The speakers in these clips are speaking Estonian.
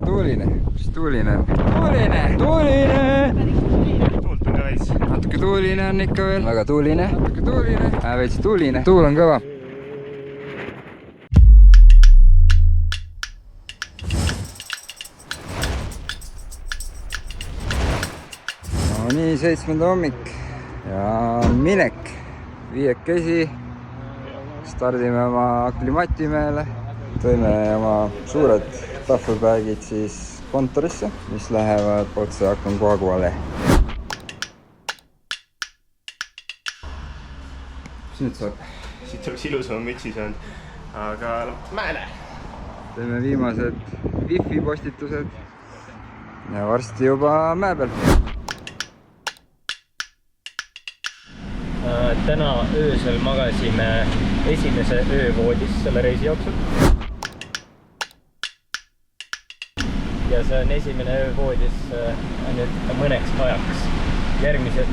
tuuline, mis tuuline? Tuuline! Tuult on ka veits. Natuke tuuline on ikka veel. Väga tuuline. Natuke tuuline. Veits tuuline. Tuul on kõva. No nii, 7. hommik ja minek. 5 stardime oma Aklimatimäele. Tõime oma suured tahvelbagid siis kontorisse, mis lähevad otse Aconcagua-le. Mis nüüd saab? Siit oleks ilusama mütsi saanud, aga mäele! Teeme viimased wifi postitused ja varsti juba mäe peal. Täna öösel magasime esimese öövoodis selle reisi jooksul. Ja see on esimene öövoodis nüüd mõneks ajaks. Järgmised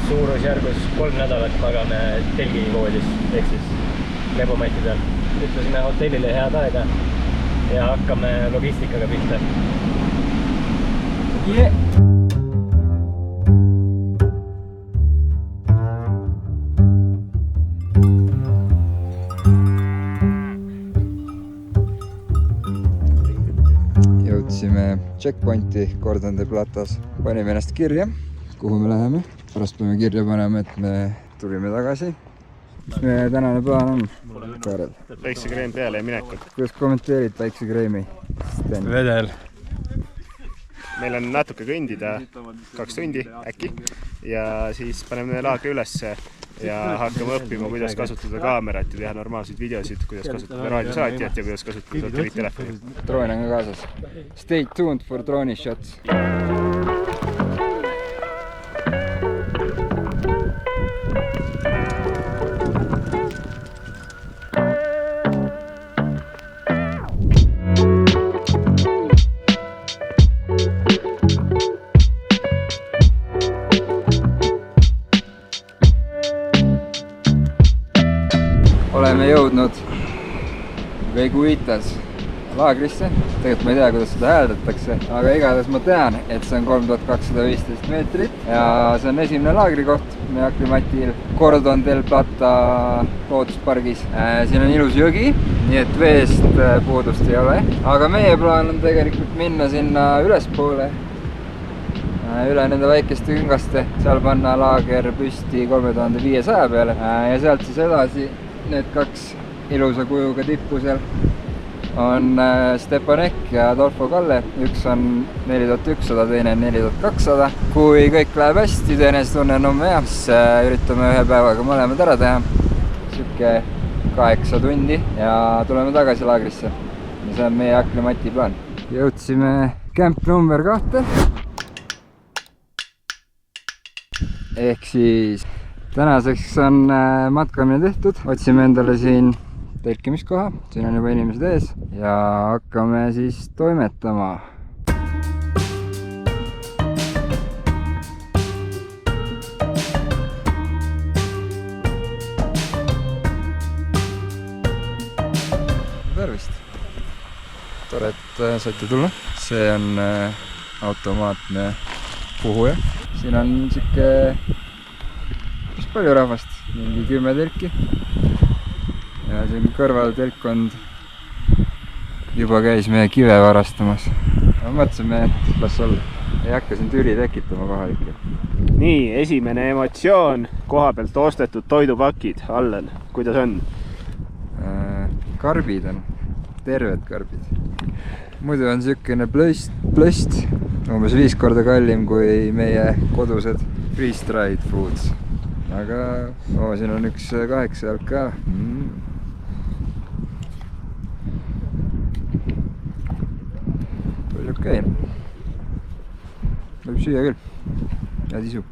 suurusjärgus 3 nädalat magame telgivoodis ehk siis lebomati peal. Ütlesime hotellile head aega ja hakkame logistikaga pihta. Yeah. Jõudsime checkpointi Cordon de Platas. Panime ennast kirja, kuhu me läheme. Pärast peame kirja panema, et me tulime tagasi. Mis meie tänane plaan on, Kaarel? Päiksekreem peale ja minekut. Kuidas kommenteerid päiksekreemi? Vedel. Meil on natuke kõndida, 2 tundi äkki. Ja siis paneme laagri ülesse ja hakkame õppima, kuidas kasutada kaamerat ja teha normaalseid videosid, kuidas kasutada raadiosaatjat ja kuidas kasutada satelliittelefoni. Droon on ka kaasas. Stay tuned for drone shots. Oleme jõudnud Veguitas laagrisse. Tegelikult ma ei tea, kuidas seda hääldatakse, aga igatahes ma tean, et see on 3215 meetrit ja see on esimene laagrikoht meie Aklimatil Cordon del Plata looduspargis. Siin on ilus jõgi, nii et veest puudust ei ole, aga meie plaan on tegelikult minna sinna ülespoole, üle nende väikeste küngaste, seal panna laager püsti 3500 peale ja sealt siis edasi need 2 ilusa kujuga tippu seal on Stepanek ja Adolfo Calle. Üks on 4100, teine on 4200. Kui kõik läheb hästi, teenestunne on homme hea, siis üritame ühe päevaga mõlemad ära teha. Siuke 8 tundi ja tuleme tagasi laagrisse. Ja see on meie Aklimati plaan. Jõudsime camp number 2. Ehk siis tänaseks on matkamine tehtud. Otsime endale siin telkimiskoha, siin on juba inimesed ees ja hakkame siis toimetama. Tervist! Tore, et saite tulla. See on automaatne puhuja. Siin on siuke palju rahvast, mingi 10 telki. Ja siin kõrval telkkond juba käis meie kive varastamas. Mõtlesime, et las olla. Ei hakka siin tüli tekitama kohalikke. Nii, esimene emotsioon, koha pealt ostetud toidupakid. Allen, kuidas on? Karbid on, terved karbid. Muidu on siukene plöst, umbes 5 korda kallim kui meie kodused freeze-dried foods. Aga siin on üks 8 jalg ka. Palju okei. Võib süüa küll. Head isu.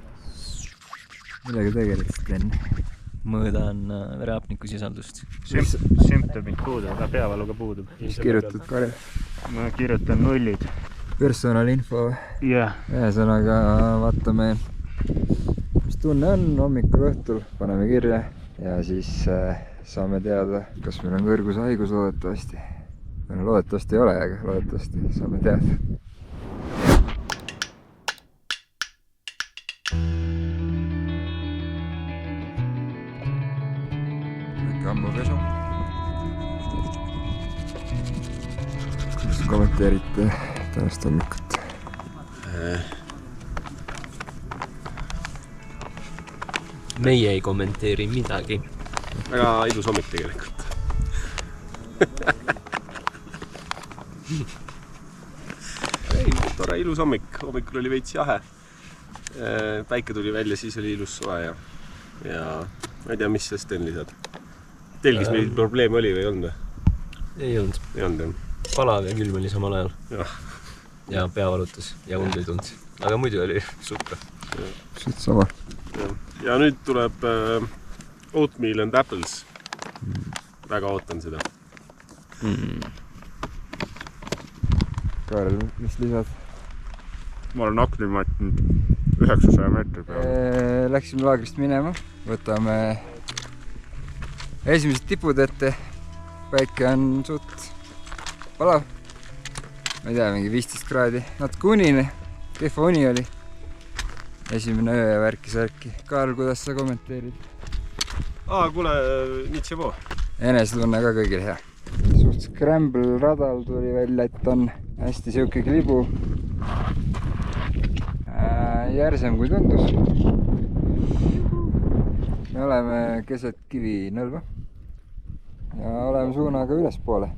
Millega tegelikult teen? Mõõdan vereapniku sisaldust. Sümptomid puudub, aga peavaluga puudub. Mis kirjutad, Karel? Ma kirjutan 0. Personalinfo. Jah. Ühesõnaga vaatame, mis tunne on hommikul õhtul. Paneme kirja ja siis saame teada, kas meil on kõrgushaigus loodetavasti. loodetavasti ei ole, aga loodetavasti saame teada. Väike hambapesu. Kuidas kommenteerite tänast hommikut? Meie ei kommenteeri midagi. Väga ilus hommik tegelikult. Ei, tore ilus hommik. Hommikul oli veits jahe. Päike tuli välja, siis oli ilus soe ja ma ei tea, mis sest teen lisad. Telgis meil probleem oli või ei olnud? Ei olnud. Ei olnud, jah. Palav ja külm oli samal ajal. Ja pea valutas ja und ei tulnud. Aga muidu oli super. Siit sama. Ja nüüd tuleb Oatmeal and Apples. Väga ootan seda. Kaarel, mis lisad? Ma olen akni matnud 900 meetri peale. Läksime laagrist minema. Võtame esimesed tipud ette. Päike on suht palav. Ma ei tea, mingi 15 kraadi. Natuke unine. Kehva uni oli. Esimene öö ja värki. Kaarel, kuidas sa kommenteerid? Kuule, nitševo. Enesetunne ka kõigil hea. Suht scramble radal tuli välja, et on hästi siuke klibu. Järsem kui tundus. Me oleme keset Kivinõlva ja oleme suunaga ülespoole.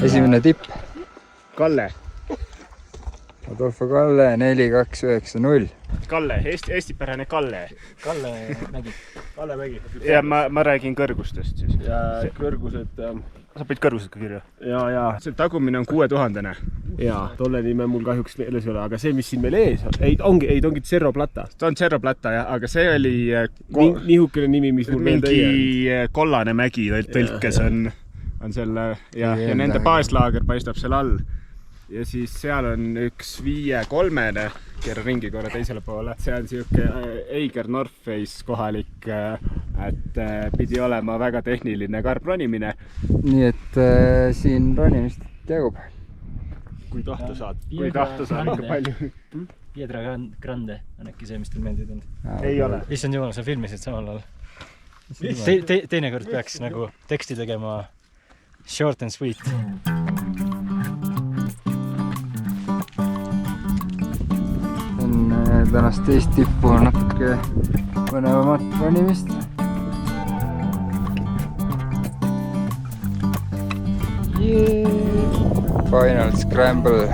Esimene tipp. Kalle. Adolfo Kalle 4290. Kalle, eestipärane Kalle. Kalle Mägi. Kalle Mägi. Ja ma räägin kõrgustest siis. Ja kõrgused... Sa panid kõrgused ka kirja? Ja. See tagumine on 6000. Ja, tolle nime mul kahjuks meeles ei ole, aga see, mis siin meil ees on, ongi Cerro Plata. Ta on Cerro Plata, jah, aga see oli nihukene nimi, mis mul veel tõi. Mingi kollane mägi tõlkes on selle ja nende baaslaager paistab seal all. Ja siis seal on üks 5-3-ne, keera ringi korra teisele poole. See on siuke Eiger North Face kohalik, et pidi olema väga tehniline karpronimine. Nii et siin ronimist jagub. Kui tahta saad. Kui tahta saad ikka palju. Piedra Grande on äkki see, mis teil meeldib tund. Ei ole. Issand jumal, sa filmisid samal all. Teinekord peaks nagu teksti tegema short and sweet. Enne tänast teist tippu on natuke põnevamat ronimist. Final scramble.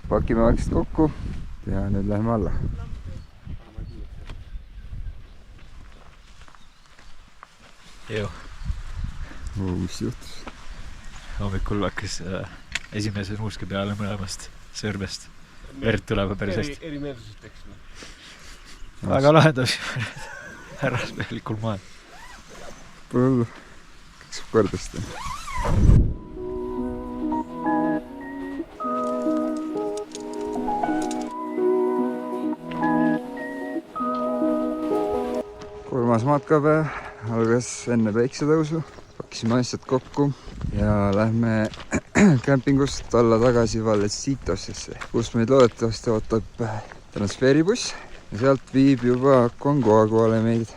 Pakime vaikselt kokku ja nüüd läheme alla. Mis juhtus? Hommikul hakkas esimese nuuske peale mõlemast sõrmest. Verd tulema päris hästi. Erimeelsused teksime. Väga lahendas härrasmehelikul maal. Pole hullu. Kõik saab kordast. Kolmas matkapäev algas enne päiksetõusu. Pakkisime asjad kokku ja lähme kämpingust alla tagasi Vallecitosesse, kus meid loodetavasti ootab transferibuss ja sealt viib juba Congoaguale meid.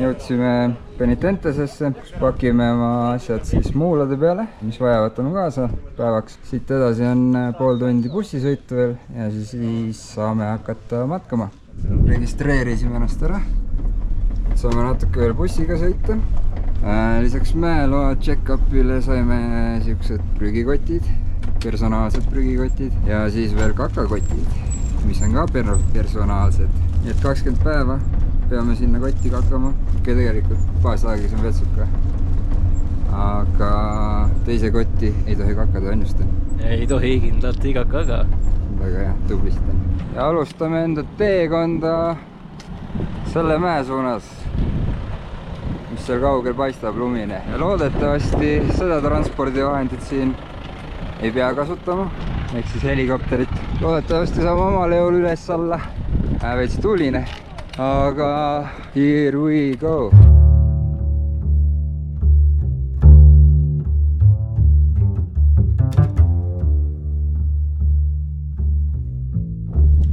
Jõudsime Penitentesesse, kus pakime oma asjad siis muulade peale, mis vaja võtame kaasa päevaks. Siit edasi on pool tundi bussisõitu veel ja siis saame hakata matkama. registreerisime ennast ära. Saame natuke veel bussiga sõita. Lisaks mäeloa check-upile saime siuksed prügikotid, personaalsed prügikotid ja siis veel kakakotid, mis on ka personaalsed. Nii et 20 päeva peame sinna kotti kakama. Tegelikult baaslaagris on vetsuka. Aga teise kotti ei tohi kakada, ennustan. Ei tohi kindlalt ei kakaga. Väga hea, tublist on. Ja alustame enda teekonda selle mäe suunas, mis seal kaugel paistab lumine. Ja loodetavasti seda transpordivahendit siin ei pea kasutama, ehk siis helikopterit. Loodetavasti saame omal jõul üles alla. Veits tuline, aga here we go.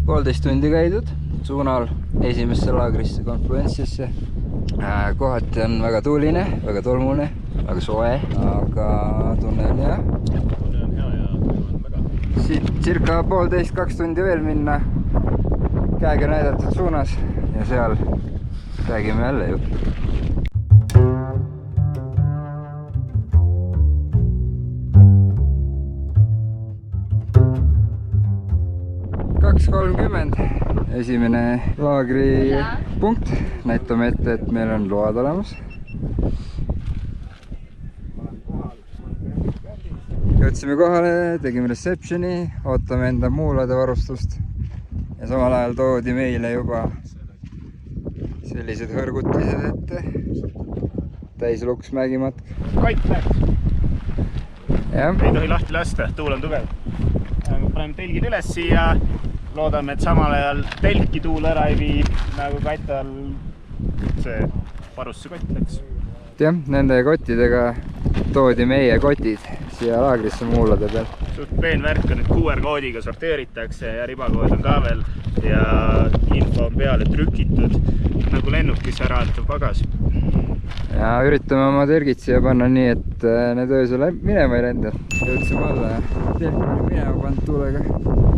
Poolteist tundi käidud suunal esimesse laagrisse Confluence'isse. Kohati on väga tuuline, väga tolmune, väga soe, aga tunne on hea. Tunne on hea ja on väga. Siit circa 1,5–2 tundi veel minna käega näidatud suunas ja seal räägime jälle juttu. 2:30 esimene laagripunkt. Näitame ette, et meil on load olemas. Jõudsime kohale, tegime receptioni, ootame enda muulade varustust ja samal ajal toodi meile juba sellised hõrgutised ette. Täis luks mägimatk. Kott läks. Jah. Ei tohi lahti lasta, tuul on tugev. Paneme telgid üles siia. Loodame, et samal ajal telki tuul ära ei vii, nagu katta all see varusse kott läks. Jah, nende kottidega toodi meie kotid siia laagrisse muulade peal. Suht peenvärk on, et QR-koodiga sorteeritakse ja ribakood on ka veel ja info on peale trükitud, nagu lennukis ära antav pagas. Ja üritame oma telgid siia panna nii, et need öösel minema ei lenda. Jõudsime alla ja telk oli minema pannud tuulega.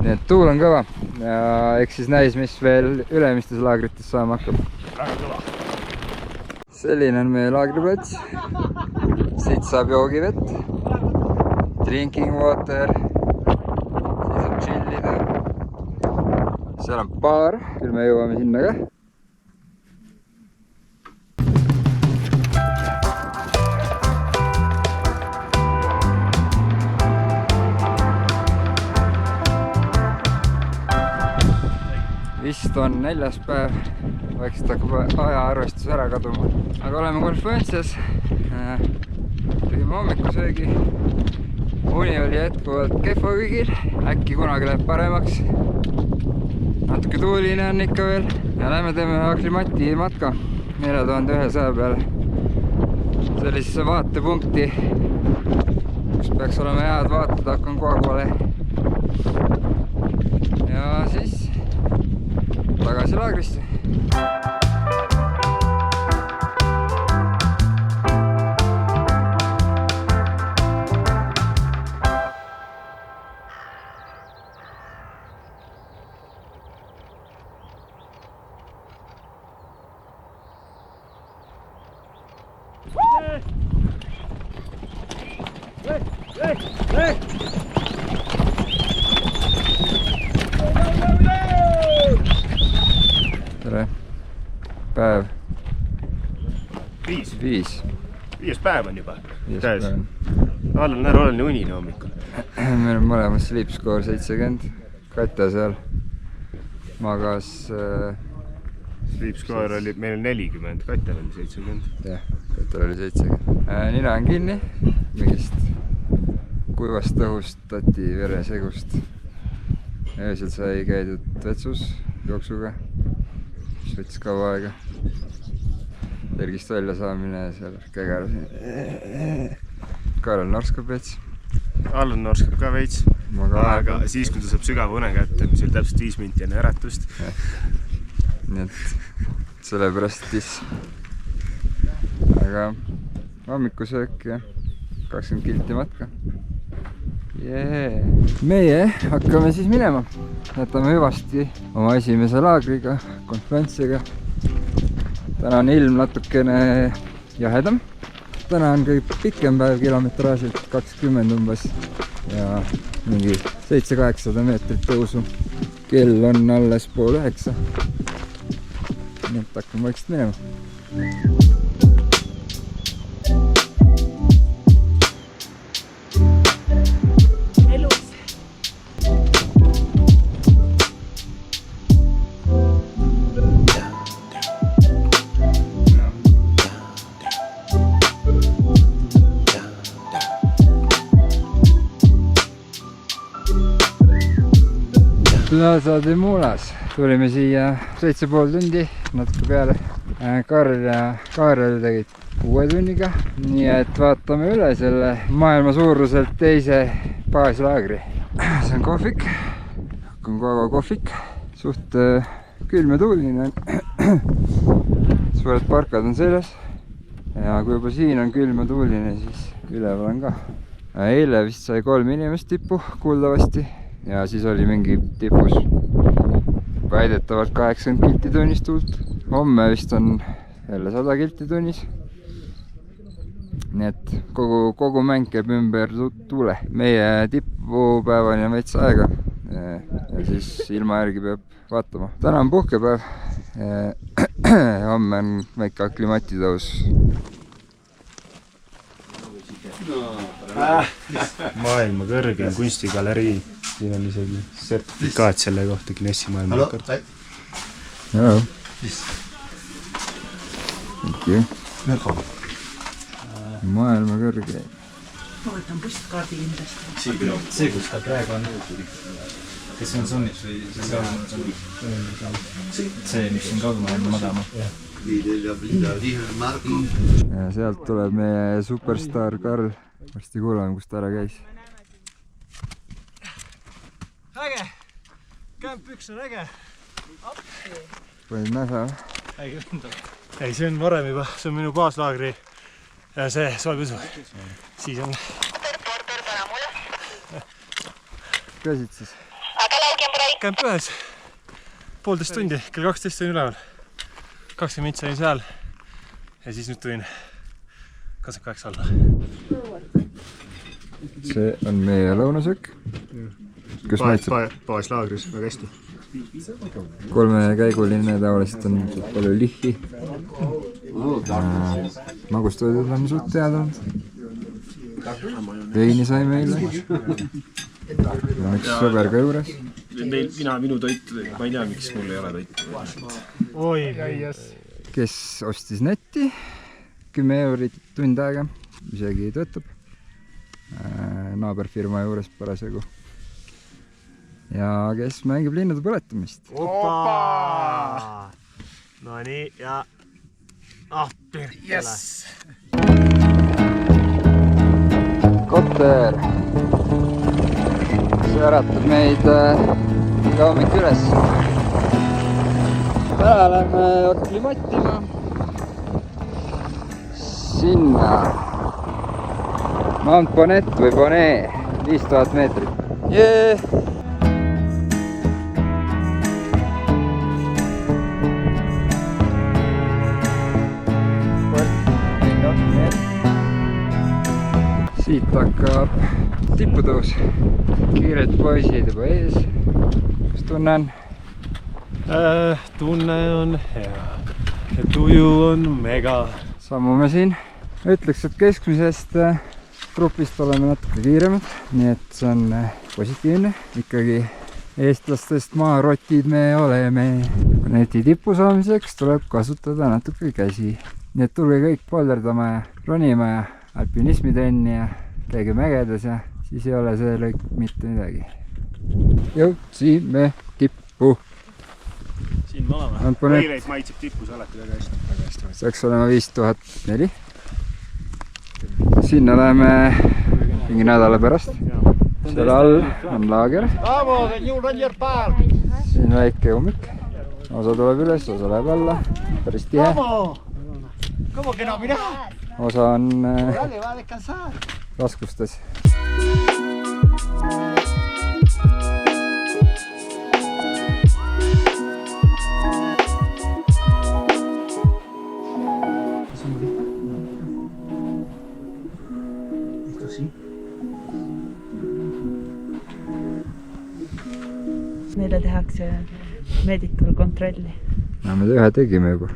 Nii et tuul on kõva ja eks siis näis, mis veel ülemistes laagrites saama hakkab. Väga kõva. Selline on meie laagriplats. Siit saab joogivett, drinking water, siis on chillida. Seal on baar, küll me jõuame sinna ka. Vist on 4. päev, vaikselt hakkab ajaarvestus ära kaduma. Aga oleme Confluences, tegime hommikusöögi. Uni oli jätkuvalt kehva kõigil, äkki kunagi läheb paremaks. Natuke tuuline on ikka veel ja lähme teeme Aklimati matka 4100 peale. Sellisesse vaatepunkti, kus peaks olema head vaated, hakkan Koagvale. Ja siis tagasi laagrisse. Tere. Päev. 5. 5. 5. päev on juba. Päev. All on ära oleline unine hommikul. Meil on mõlemas sleep score 70. Katja seal magas... Sleep score oli meil 40, Katjal oli 70. Jah, Katjal oli 70. Nina on kinni. Mingist kuivast õhust, tati veresegust. Öösel sai käidud vetsus jooksuga. Mis võttis kaua aega. Telgist välja saamine seal kägar. Kaarel norskab veits. Allan norskab ka veits. Aga siis, kui ta saab sügava une kätte, mis oli täpselt 5 minti enne äratust. Nii et sellepärast tiss. Aga hommikusöök ja 20 kilti matka. meie hakkame siis minema. Jätame hüvasti oma esimese laagriga, konferentsiga. Täna on ilm natukene jahedam. Täna on kõige pikem päev kilometraažilt 20 umbes ja mingi 700-800 meetrit tõusu. Kell on alles 8:30. Nii et hakkame vaikselt minema. Plaza de Mulas. Tulime siia 7,5 tundi, natuke peale. Karl ja Kaarel tegid 6 tunniga. Nii et vaatame üle selle maailma suuruselt teise baaslaagri. See on kohvik. Aconcagua kohvik. Suht külm ja tuuline. Suured parkad on seljas. Ja kui juba siin on külm ja tuuline, siis üleval on ka. Eile vist sai 3 inimest tippu kuuldavasti. Ja siis oli mingi tipus väidetavalt 80 kilti tunnis tuult. Homme vist on jälle 100 kilti tunnis. Nii et kogu mäng käib ümber tuule. Meie tippupäevani on veits aega ja siis ilma järgi peab vaatama. Täna on puhkepäev. Homme on väike aklimatitõus. Maailma kõrgem kunstigalerii. Siin on isegi sertifikaat selle kohta Guinessi maailmarekord. Hello. Thank you. Maailma kõrgeim. Ma võtan postkaardi kindlasti. See, kus ta praegu on. Kes on sunnis või see, mis on kaugemal on madama. Ja sealt tuleb meie superstar Karl. Varsti kuulame, kus ta ära käis. Äge! Kämpüks on äge! Panid näsa? Ei, see on varem juba, see on minu baaslaagri ja see soepisu. Siis on... Käisid siis? Kämp ühes. 1,5 tundi, kell 12 olin üleval. 20 mintsi olin seal ja siis nüüd tulin kasakajaks alla. See on meie lõunasöök. Kus maitseb? Baaslaagris väga hästi. 3-käiguline tavaliselt on palju lihhi. Magustoidud on suht teada olnud. Veini sai meile. Ja üks sõber ka juures. Minu toit, ma ei tea, miks mul ei ole toit. Oi, kes ostis netti 10 € tund aega, isegi töötab naaberfirma juures parasjagu. Ja kes mängib linnade põletamist. Opa! No nii, ja... Perkele! Yes! Kotter! See äratab meid iga hommik üles. Täna lähme aklimatima sinna Mount Bonnet või Bonnet, 5000 meetrit. Jee! Siit hakkab tipputõus. Kiired poisid juba ees. Kus tunne on? Tunne on hea ja tuju on mega. Sammume siin. Ütleks, et keskmisest grupist oleme natuke kiiremad, nii et see on positiivne. Ikkagi eestlastest maarotid me oleme. Neti tippu saamiseks tuleb kasutada natuke käsi. Nii et tulge kõik polderdama ja ronima ja alpinismitrenni ja käige mägedes ja siis ei ole see lõik mitte midagi. Jõudsime tippu. Siin me oleme. Võireid maitseb tippus alati väga hästi. Peaks olema 5004. Sinna läheme mingi nädala pärast. Selle all on laager. Siin väike ummik. Osa tuleb üles, osa läheb alla. Päris tihe. Osa on raskustes. Meile tehakse medical kontrolli. No me ühe tegime juba.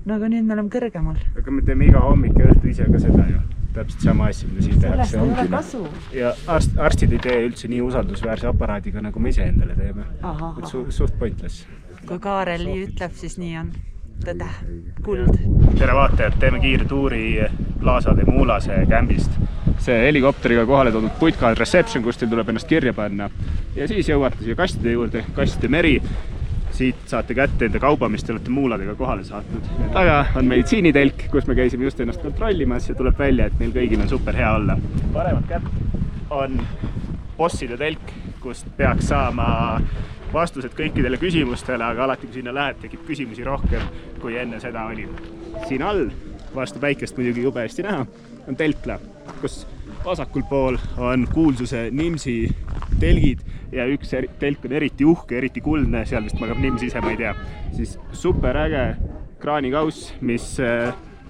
No aga nüüd me oleme kõrgemal. Aga me teeme iga hommik ja õhtu ise ka seda ju. Täpselt sama asja, mida siin tehakse. Sellest ei ole kasu. Ja arstid ei tee üldse nii usaldusväärse aparaadiga, nagu me ise endale teeme. Suht pointless. Kui Kaareli ütleb, siis nii on. Tõde. Kuld. Tere vaatajad, teeme kiire tuuri Plaza de Mulase kämbist. See helikopteriga kohale toodud putkad reception, kus teil tuleb ennast kirja panna. Ja siis jõuate siia kastide juurde, kastide meri. Siit saate kätte enda kauba, mis te olete muuladega kohale saatnud. Taga on meditsiinitelk, kus me käisime just ennast kontrollimas ja tuleb välja, et meil kõigil on super hea olla. Paremat kätt on bosside telk, kust peaks saama vastused kõikidele küsimustele, aga alati kui sinna lähed, tekib küsimusi rohkem, kui enne seda oli. Siin all, vastu päikest muidugi jube hästi näha, on telkla, kus vasakul pool on kuulsuse Nimsi telgid ja üks telk on eriti uhke, eriti kuldne, seal vist magab Nims ise, ma ei tea. Siis super äge kraanikauss, mis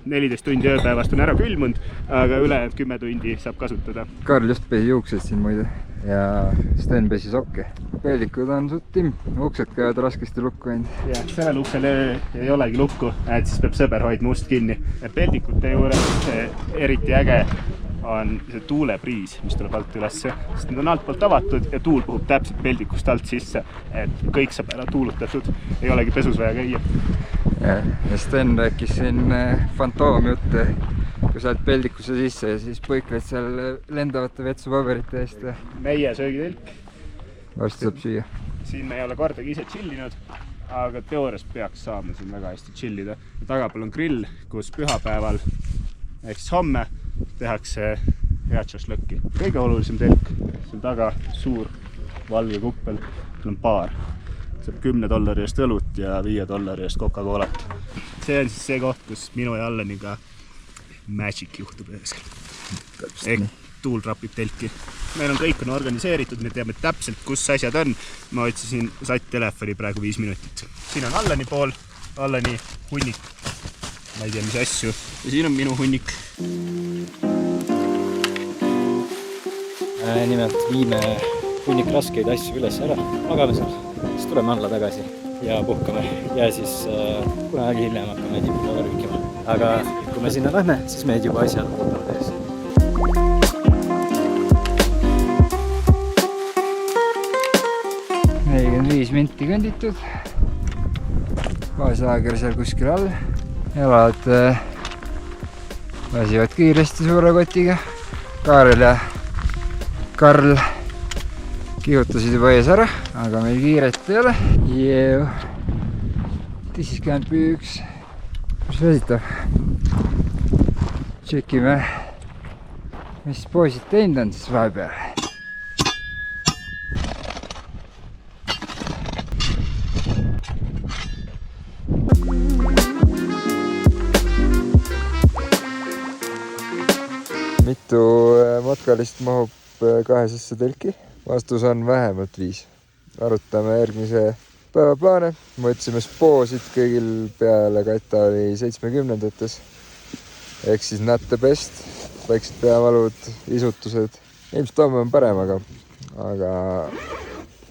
14 tundi ööpäevast on ära külmunud, aga ülejäänud 10 tundi saab kasutada. Karl just pesi juuksed siin muide ja Sten pesi sokke. Peldikud on suht timm, uksed käivad raskesti lukku ainult. Ja sellel uksel ei olegi lukku, et siis peab sõber hoidma ust kinni. Peldikute juures eriti äge on see tuulepriis, mis tuleb alt ülesse, sest need on alt poolt avatud ja tuul puhub täpselt peldikust alt sisse, et kõik saab ära tuulutatud, ei olegi pesus vaja käia. Ja Sten rääkis siin fantoomjutte, kui sa oled peldikusse sisse ja siis põikled seal lendavate vetsupaberite eest. Meie söögitelk. Varsti saab süüa. Siin me ei ole kordagi ise chillinud, aga teoorias peaks saama siin väga hästi chillida. Tagapool on grill, kus pühapäeval, ehk siis homme, tehakse head šašlõkki. Kõige olulisem telk, seal taga suur valge kuppel, seal on baar. Saab $10 eest õlut ja $5 eest Coca-Colat. See on siis see koht, kus minu ja Alleniga magic juhtub öösel. Ehk tuul trapib telki. Meil on kõik organiseeritud, me teame täpselt, kus asjad on. Ma otsisin satt-telefoni praegu 5 minutit. Siin on Alleni pool, Alleni hunnik. Ma ei tea, mis asju. Ja siin on minu hunnik. Nimelt viime hunnik raskeid asju üles ära. Magame seal, siis tuleme alla tagasi ja puhkame. Ja siis kunagi hiljem hakkame tippule rükkima. Aga kui me sinna lähme, siis meid juba asjad ootavad ees. 45 minti kõnditud. Baaslaager seal kuskil all. Jalad lasivad kiiresti suure kotiga. Kaarel ja Karl kihutasid juba ees ära, aga meil kiiret ei ole. This is camp 1. Mis väsitav? Tšekime, mis poosid teinud on siis vahepeal. Mitu matkalist mahub kahesesse telki? Vastus on vähemalt 5. Arutame järgmise päeva plaane. Me otsime spoosid kõigil peale katta oli 70-ndates. Ehk siis not the best. Väiksed peavalud, isutused. Ilmselt homme on parem, aga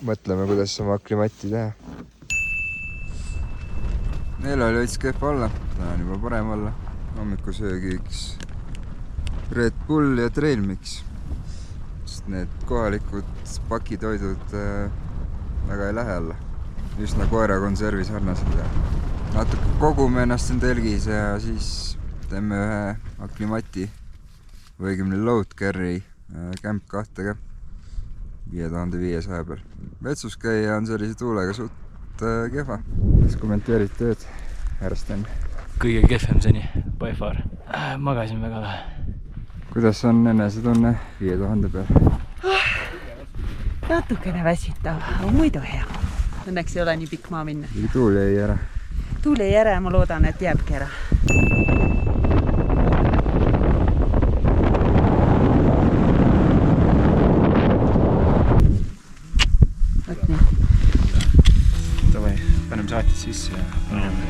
mõtleme, kuidas oma aklimatti teha. Neil oli veits kehva olla. Täna on juba parem olla. Hommikusöögiks Red Bull ja Trail Mix. Sest need kohalikud pakitoidud väga ei lähe alla. Üsna koera konservi sarnased. Natuke kogume ennast siin telgis ja siis teeme ühe aklimati või õigemini load carry camp 2-ga 5500 peal. Vetsus käia on sellise tuulega suht kehva. Kas kommenteerid tööd, härra Sten? Kõige kehvem seni, by far. Magasin väga vähe. Kuidas on enesetunne 5000 peal? Natukene väsitav, aga muidu hea. Õnneks ei ole nii pikk maa minna. Tuul jäi ära. Tuul jäi ära ja ma loodan, et jääbki ära. sisse ja paneme.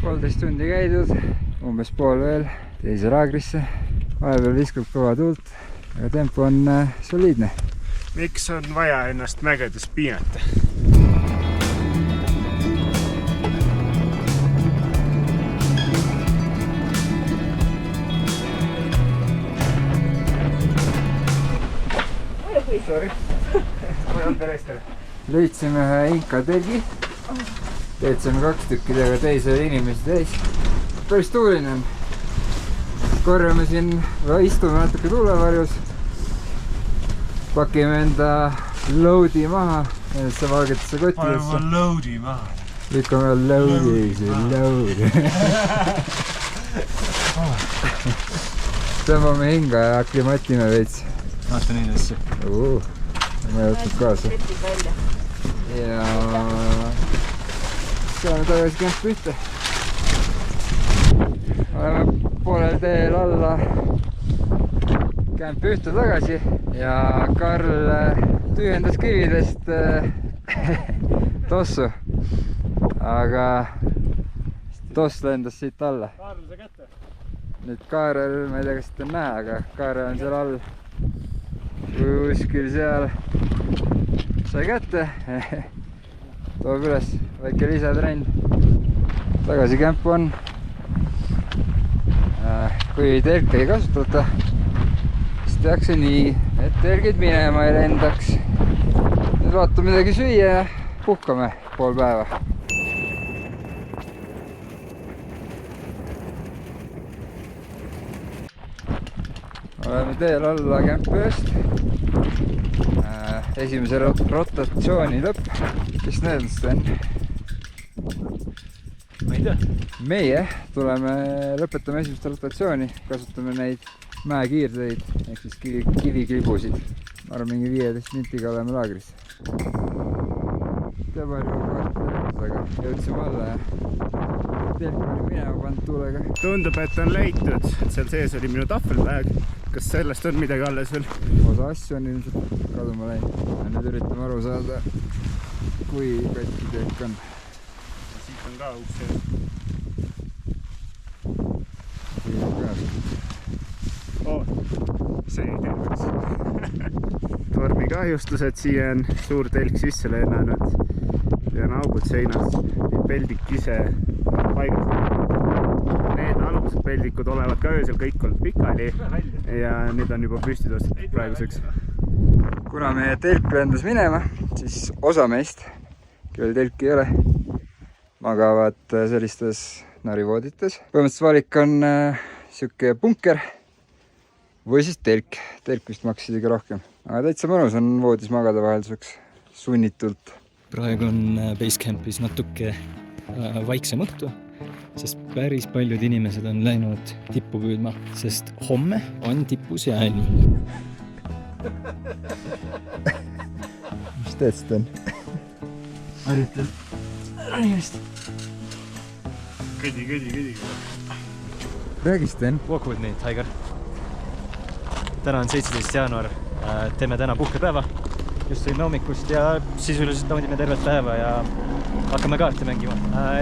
13 tundi käidud, umbes pool veel teise laagrisse. Vahepeal viskub kõva tuult, aga tempo on soliidne. Miks on vaja ennast mägedes piinata? Sorry. Leidsime ühe Inka telgi. Teedsime 2 tükki, aga teise inimesi täis. Päris tuuline on. Korjame siin, istume natuke tuulevarjus. Pakime enda loadi maha, nendesse valgetesse kottidesse. Paneme loadi maha. Lükkame loadi. Tõmbame hinga ja aklimatime veits. Vaata neid asju. Ma ei võtnud kaasa. Ja saame tagasi kämpi ühte. Oleme poolel teel alla kämpi ühte tagasi ja Karl tühjendas kividest tossu. Aga toss lendas siit alla. Kaarel sai kätte? Nüüd Kaarel, ma ei tea, kas seda on näha, aga Kaarel on seal all. Kuskil seal sai kätte. Toob üles väike lisatrenn. Tagasi kämpu on. Kui telke ei kasutata, siis tehakse nii, et telgid minema ei lendaks. Nüüd vaatame midagi süüa ja puhkame pool päeva. Oleme teel alla kämpiööst. Esimese rotatsiooni lõpp. Kes need on? Ma ei tea. Meie lõpetame esimest rotatsiooni. Kasutame neid mäekiirdeid ehk siis kiviklibusid. Ma arvan, mingi 15 minutiga oleme laagris. Tea palju kvartal, aga jõudsime alla ja telk oli minema pannud tuulega. Tundub, et on leitud. Seal sees oli minu tahvelpäev. Kas sellest on midagi alles veel? Osa asju on ilmselt kaduma läinud. Nüüd üritame aru saada, kui katki telk on. Siit on ka uks sees. See ei terveks. Tormikahjustused, siia on suur telk sisse lennanud. Ja on augud seinas. Peldik ise paigast. Need alused peldikud olevat ka öösel kõik olnud pikali ja nüüd on juba püsti tõstetud praeguseks. Kuna meie telk lendas minema, siis osa meist, kellel telki ei ole, magavad sellistes narivoodites. Põhimõtteliselt valik on siuke bunker või siis telk. Telk vist maksis isegi rohkem. Aga täitsa mõnus on voodis magada vahelduseks sunnitult. Praegu on Basecampis natuke vaiksem õhtu, sest päris paljud inimesed on läinud tippu püüdma, sest homme on tipus jääni. Mis teed seda on? Harjutel ranimist. Kõdi. Räägi Sten. Walk with me, Tiger. Täna on 17. jaanuar. Teeme täna puhkepäeva. Just sõime hommikust ja sisuliselt naudime tervet päeva ja hakkame kaarte mängima.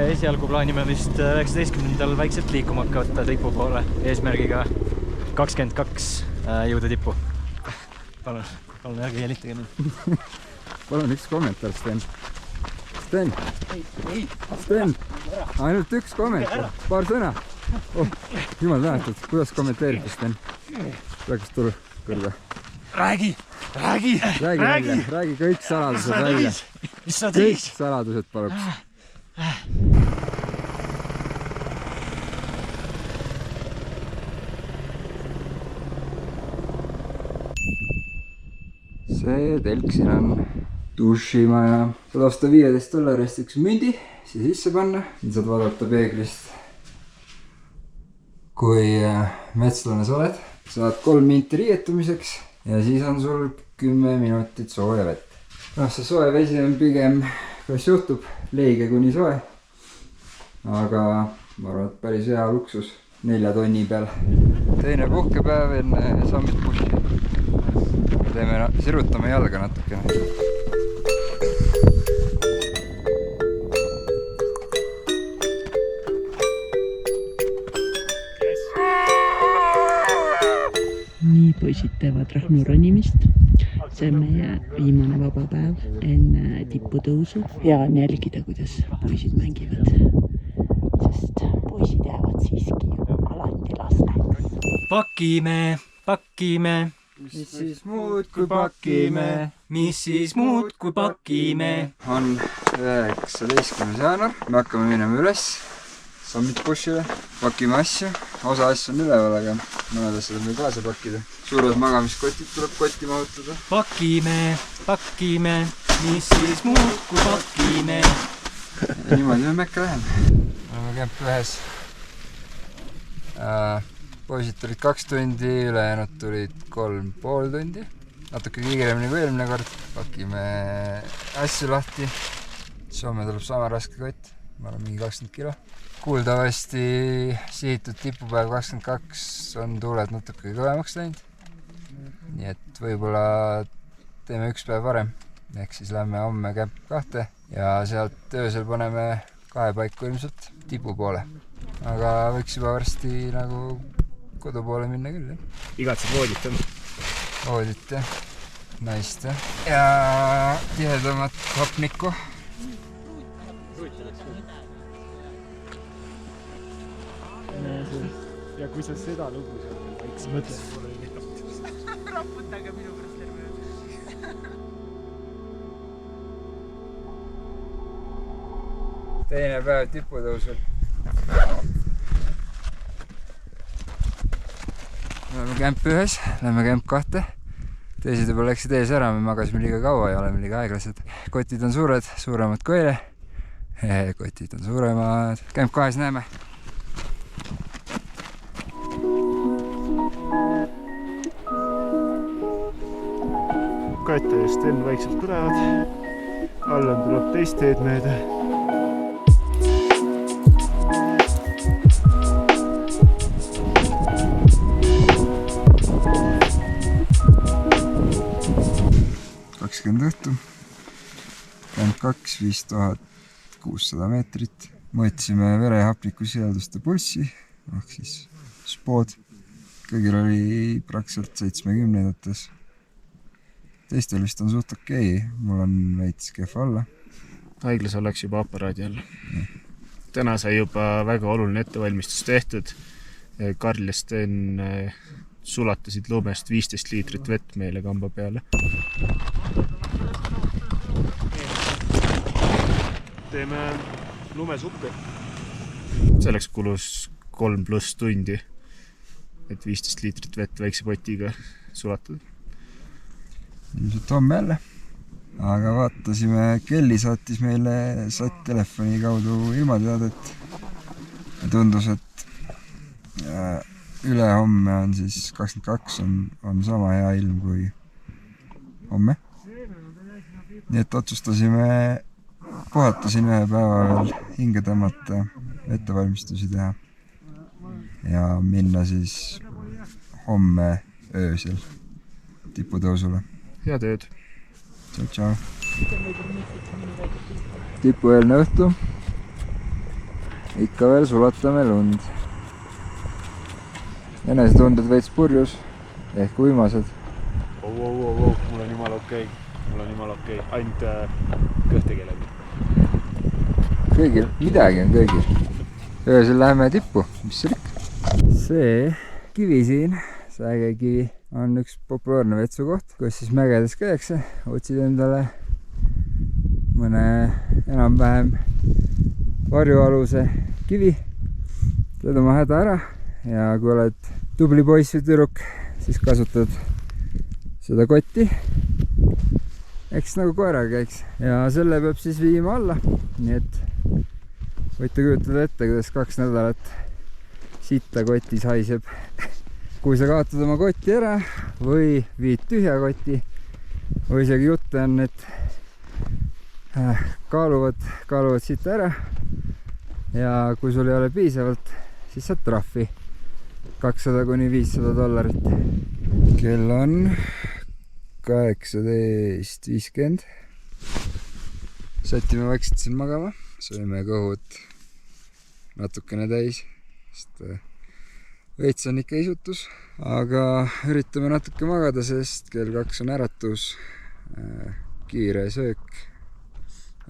Esialgu plaanime vist 19. väikselt liikuma hakata tipu poole eesmärgiga 22 jõuda tippu. Palun ärge jälitage mind. Palun üks kommentaar, Sten. Sten, ainult üks kommentaar, paar sõna. Jumal tänatud, kuidas kommenteerite, Sten? Praegust tulu kõrga. Räägi kõik saladused välja. Mis sa kõik saladused paluks. See telk siin on dušima ja saad osta $15 üks mündi, siia sisse panna. Nüüd saad vaadata peeglist, kui metslane sa oled. Saad 3 minti riietumiseks ja siis on sul 10 minutit sooja vett. See soe vesi on pigem, kas juhtub, leige kuni soe. Aga ma arvan, et päris hea luksus. 4 tonni peal. Teine puhkepäev enne Summit Pushi. Sirutame jalga natukene. Nii poisid teevad Rahnu ronimist. See on meie viimane vaba päev enne tipputõusu ja on jälgida, kuidas poisid mängivad. Sest poisid jäävad siiski alati lasteks. Pakime. Mis siis muud kui pakime? Mis siis muud kui pakime? On 19. jaanuar. Me hakkame minema üles Summit Pushile. Pakime asju. Osa asju on üleval, aga mõned asjad on meil kaasa pakkida. Suured magamiskotid tuleb kotti mahutada. Pakime. Mis siis muud kui pakime? Ja niimoodi me mekka läheme. Oleme kämp ühes. Poisid tulid 2 tundi, ülejäänud tulid 3,5 tundi. Natuke kiiremini kui eelmine kord. Pakime asju lahti. Soome tuleb sama raske kott. Ma olen mingi 20 kilo. Kuuldavasti sihitud tipupäev 22 on tuuled natuke kõvemaks läinud. Nii et võib-olla teeme 1 päev varem. Ehk siis lähme homme kämp 2 ja sealt öösel paneme 2 paiku ilmselt tipu poole. Aga võiks juba varsti nagu kodu poole minna küll. Igatsed voodit on? Voodit naist ja tihedamat hapnikku. Ja kui sa seda lugu seal väikse mõtle, pole nii raputage minu pärast terve öö. Teine päev tiputõusul. Oleme kämp 1, lähme kämp 2. Teised juba läksid ees ära, me magasime liiga kaua ja oleme liiga aeglased. Kotid on suured, suuremad kui eile. Kotid on suuremad. Kämp 2 näeme. Kate ja Sten vaikselt tulevad. Allan tuleb teist teed mööda. õhtu. Kämp 2, 5600 meetrit. Mõõtsime vere ja hapnikusisaldust ja pulssi, ehk siis spood. Kõigil oli praktiliselt 70-ndates. Teistel vist on suht okei, mul on veits kehv alla. Haiglas oleks juba aparaadi all. Täna sai juba väga oluline ettevalmistus tehtud. Karl ja Sten sulatasid lumest 15 liitrit vett meile kamba peale. Teeme lumesuppi. Selleks kulus 3+ tundi, et 15 liitrit vett väikse potiga sulatada. Ilmselt homme jälle. Aga vaatasime, Kelly saatis meile telefoni kaudu ilmateadet. Ja tundus, et ülehomme on siis 22 on sama hea ilm kui homme. Nii et otsustasime puhata siin ühe päeva veel hinge tõmmata, ettevalmistusi teha ja minna siis homme öösel tiputõusule. Head ööd! Tšau, tšau! Tipueelne õhtu. Ikka veel sulatame lund. Enesetunded veits purjus ehk uimased. Mul on jumala okei. Ainult kõhtegel on. Kõigil, midagi on kõigil. Öösel läheme tippu, mis see ikka? See kivi siin, see äge kivi, on üks populaarne vetsukoht, kus siis mägedes käiakse, otsid endale mõne enam-vähem varjualuse kivi, teed oma häda ära ja kui oled tubli poiss või tüdruk, siis kasutad seda kotti, eks nagu koeraga käiks ja selle peab siis viima alla, nii et võite kujutada ette, kuidas 2 nädalat sitta kotis haiseb. Kui sa kaotad oma kotti ära või viid tühja kotti või isegi jutte on, et kaaluvad sitta ära ja kui sul ei ole piisavalt, siis saad trahvi. $200–500. kell on 18:50. Sätime vaikselt siin magama, sööme kõhud natukene täis, sest veits on ikka isutus, aga üritame natuke magada, sest kell 2 on äratus, kiire söök,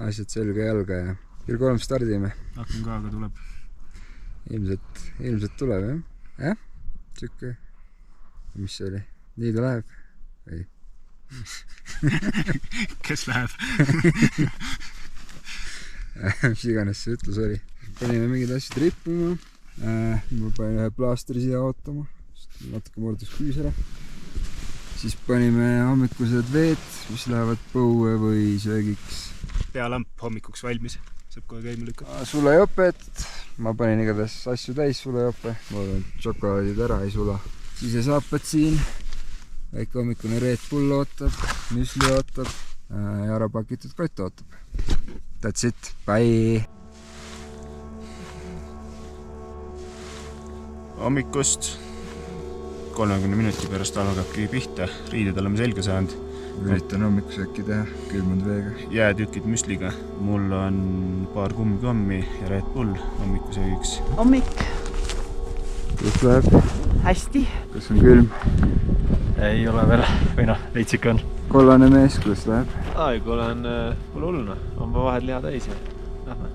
asjad selga jalga ja kell 3 stardime. Aknakaaga tuleb. Ilmselt tuleb, jah? Jah? Siuke, mis see oli? Nii ta läheb? Või? Kes läheb? Mis iganes see ütlus oli. Panime mingid asjad rippuma. Ma panin ühe plaastri siia ootama. Natuke murdus küüs ära. Siis panime hommikused veed, mis lähevad põue või söögiks. Pealamp hommikuks valmis. Saab kohe käima lükata. Sulejopet. Ma panin igatahes asju täis sulejope. Ma olen šokolaadid ära ei sula. Sisesaapad siin. Väike hommikune Red Bull ootab. Müsli ootab. Ja ära pakitud kott ootab. That's it. Bye! Hommikust 30 minuti pärast algabki pihta. Riided oleme selga saanud. Üritan hommikusööki teha külmunud veega. Jäätükid müsliga. Mul on paar kummikommi ja Red Bull hommikusöögiks. Hommik. Kus läheb? Hästi. Kas on külm? Ei ole veel, või noh, veits ikka on. Kollane mees, kus läheb? Ai, kui olen hulluna. On vahed liha täis ja lähme.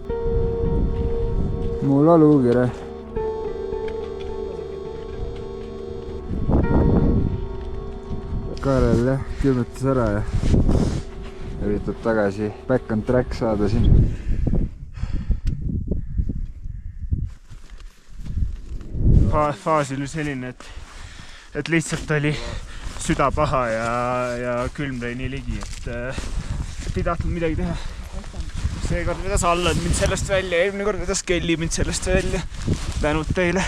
Mul alukire. Kaarel jah, külmetas ära ja üritab tagasi back on track saada siin. Faas oli selline, et lihtsalt oli süda paha ja külm lõi nii ligi, et ei tahtnud midagi teha. Seekord vedas Allan mind sellest välja, eelmine kord vedas Kelly mind sellest välja. Tänud teile.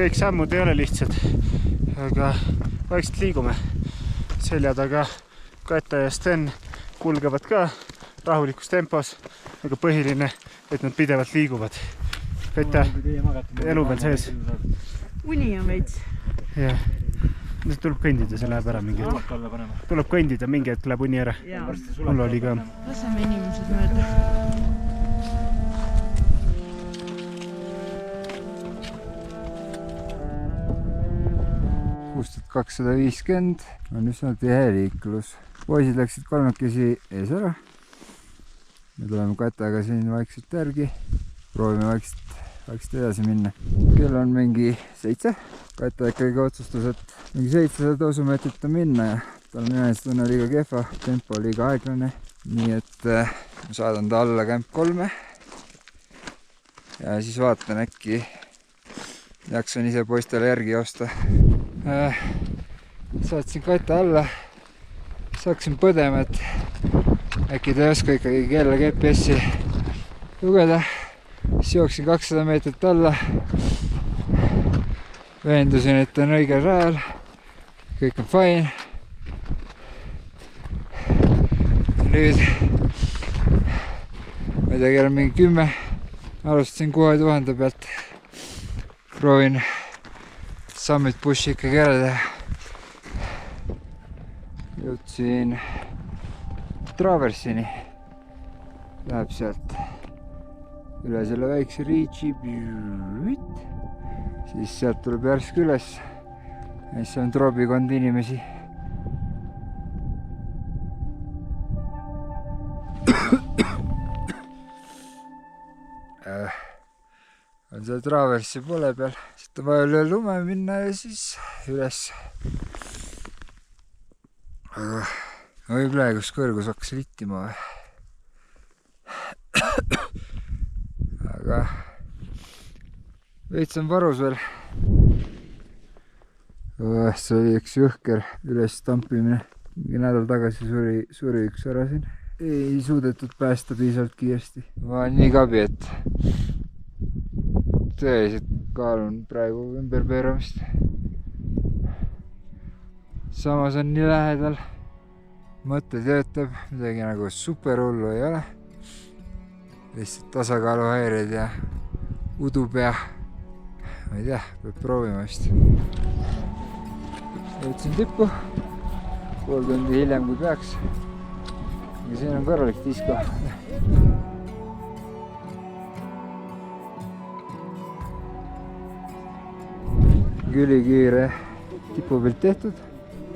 Kõik sammud ei ole lihtsad, aga vaikselt liigume. Selja taga Kata ja Sten kulgevad ka rahulikus tempos, aga põhiline, et nad pidevalt liiguvad. Kata, elu veel sees. Uni on veits. Jah. Tuleb kõndida, see läheb ära mingi hetk. Tuleb kõndida, mingi hetk läheb uni ära. Mul oli ka. Laseme inimesed mööda. 6250 on üsna tihe liiklus. Poisid läksid kolmekesi ees ära. Me tuleme Kataga siin vaikselt järgi. Proovime vaikselt edasi minna. Kell on mingi 7. Kata ikkagi otsustas, et mingi 700 tõusumeetrit on minna ja tal on enesetunne liiga kehva, tempo liiga aeglane. Nii et ma saadan ta alla Camp 3 ja siis vaatan, äkki jaksan ise poistele järgi joosta. Saatsin Kata alla, saaksin põdema, et äkki ta ei oska ikkagi kella GPS-i lugeda. Siis jooksin 200 meetrit alla, veendusin, et on õigel rajal, kõik on fine. Nüüd ma ei tea, kell on mingi 10, alustasin 6000 pealt, proovin summit pushi ikkagi ära teha. Jõudsin Traversini, läheb sealt üle selle väikse riitsi, siis sealt tuleb järsku üles ja siis on troobikond inimesi. On seal Traversi poole peal, siit on vaja üle lume minna ja siis üles. Või praegus kõrgus hakkas littima või? Aga veits on varus veel. See oli üks jõhker üles tampimine. Mingi nädal tagasi suri üks ära siin. Ei suudetud päästa piisavalt kiiresti. Ma olen nii kabi, et tõeliselt kaalun praegu ümberpööramist. samas on nii lähedal. mõte töötab, midagi nagu super hullu ei ole. lihtsalt tasakaaluhäired ja udupea. ma ei tea, peab proovima vist. jõudsin tippu, pool tundi hiljem kui peaks. ja siin on korralik disko. ülikiire tipu pealt tehtud.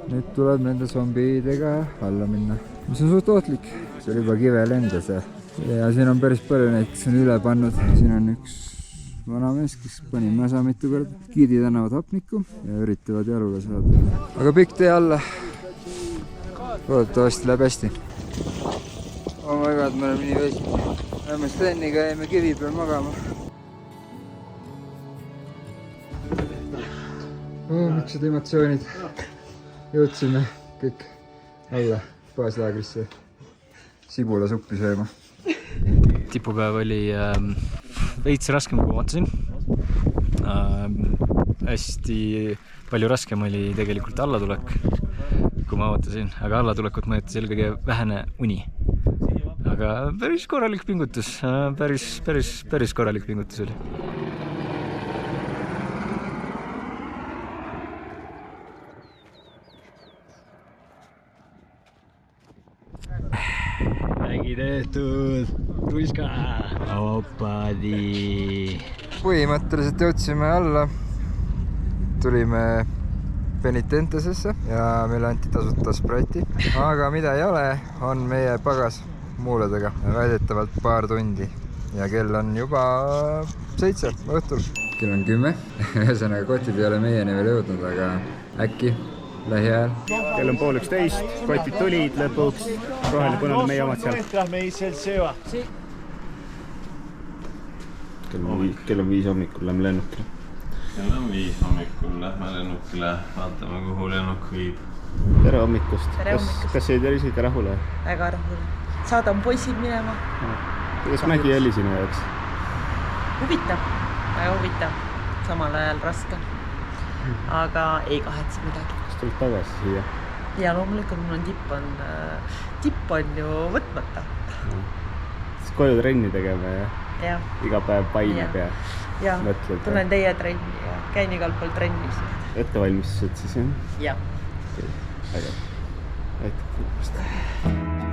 nüüd tuleb nende zombidega alla minna, mis on suht ohtlik. seal juba kive lendas ja siin on päris palju neid, kes on üle pannud. siin on üks vanamees, kes pani mäsa mitu korda. giidid annavad hapnikku ja üritavad jalule saada. aga pikk tee alla. loodetavasti läheb hästi. oh my god, me oleme nii väsinud. Lähme Steniga jäime kivi peal magama. miksed emotsioonid. jõudsime kõik alla baaslaagrisse sibulasuppi sööma. tipupäev oli veits raskem, kui ma ootasin. Hästi palju raskem oli tegelikult allatulek, kui ma ootasin, aga allatulekut mõjutas eelkõige vähene uni. aga päris korralik pingutus, päris korralik pingutus oli. äkki tehtud, ruiska, opadi. põhimõtteliselt jõudsime alla, tulime Penitentesesse ja meile anti tasuta Sprite'i, aga mida ei ole, on meie pagas muuledega, väidetavalt paar tundi ja kell on juba 7 õhtul. kell on 10, ühesõnaga kotid ei ole meieni veel jõudnud, aga äkki lähiajal. kell on 10:30, kotid tulid lõpuks, roheline punane meie omad seal. kell on 5 hommikul, lähme lennukile. kell on 5 hommikul, lähme lennukile, vaatame kuhu lennuk viib. tere hommikust! kas jäi tervisega rahule? väga rahule. saadan poisid minema. kuidas mägi oli sinu jaoks? huvitav, väga huvitav, samal ajal raske. aga ei kahetse midagi. kas tuled tagasi siia? ja loomulikult mul on tipp on ju võtmata. siis koju trenni tegema ja iga päev painab ja mõtled. tulen teie trenni ja käin igal pool trennis. ettevalmistused siis jah? jah. väga aitäh kuulamast.